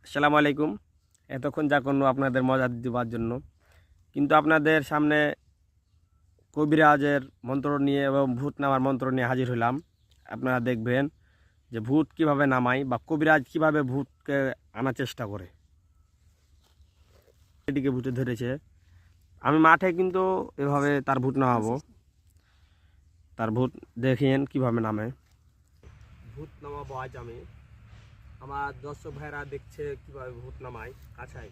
আসসালামু আলাইকুম। এতক্ষণ যা করলো আপনাদের মজা দেওয়ার জন্য, কিন্তু আপনাদের সামনে কবিরাজের মন্ত্র নিয়ে এবং ভূত নামার মন্ত্র নিয়ে হাজির হলাম। আপনারা দেখবেন যে ভূত কিভাবে নামায় বা কবিরাজ কিভাবে ভূতকে আনার চেষ্টা করে। এদিকে ভূতে ধরেছে, আমি মাঠে কিন্তু এভাবে তার ভূত নামাবো। তার ভূত দেখেন কিভাবে নামে। ভূত নামাবো আজ আমি। আমার দর্শক ভাইরা দেখছে কিভাবে ভূত নামায় কাছাই।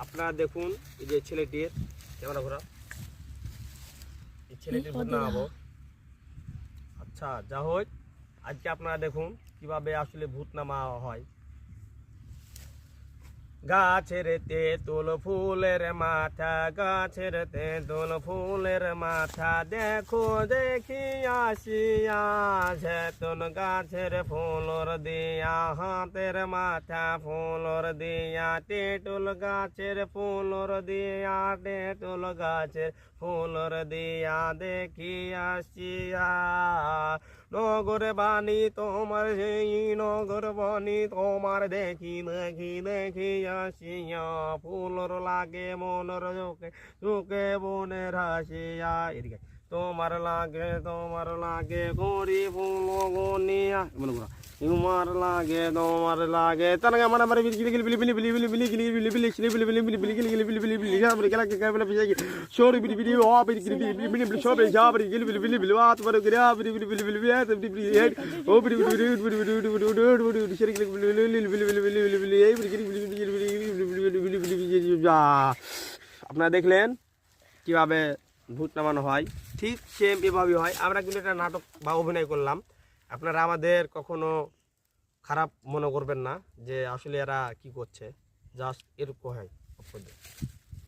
আপনারা দেখুন, এই যে ছেলেটির ক্যামেরা ঘোরা, এই ছেলেটির ভূত নামাবো। আচ্ছা, যা হোক, আজকে আপনারা দেখুন কিভাবে আসলে ভূত নামা হয়। গাছের তেঁতুল ফুলের মাথা, গাছের তেঁতুল ফুলের মাথা, দেখো দেখি আসিয়া, ঝেতুন গাছের ফুলর দিয়া, হাতের মাথা ফুলর দিয়া, তেঁতুল গাছের ফুলর দিয়া, তেঁতুল গাছের ফুলর দিয়া, দেখি আসিয়া। নগর বাণী তোমার, সেই নগর বাণী তোমার, দেখি দেখি দেখি আসিয়া, ফুলর লাগে মনর চোখে, চোখে বনের হাসিয়া। এদিকে তোমার লাগে গরি ফুল গনিয়া, তোমার লাগে তার আমার আমার বিলি বিলি বিলি বিলি বিলি বিলি বিলি বিলি বিলি বিলি বিলি বিলি বিলি বিলি বিলি বিলি বিলি বিলি বিলি গেলা কে বলে বিলি সরি বিলি বিলি ও বিলি বিলি বিলি বিলি বিলি সবে যা বিলি বিলি বিলি বিলি আত বড় করে বিলি বিলি বিলি বিলি বিলি বিলি হেড ও বিলি বিলি বিলি বিলি বিলি বিলি বিলি বিলি সরি বিলি বিলি বিলি বিলি বিলি বিলি বিলি বিলি এই বিলি বিলি বিলি বিলি বিলি বিলি বিলি যা। আপনারা দেখলেন কিভাবে ভূত নামানো হয়, ঠিক সেম এভাবেই হয়। আমরা কিন্তু একটা নাটক বা অভিনয় করলাম। আপনারা আমাদের কখনো খারাপ মনে করবেন না যে আসলে এরা কি করছে, জাস্ট এরকম হয়।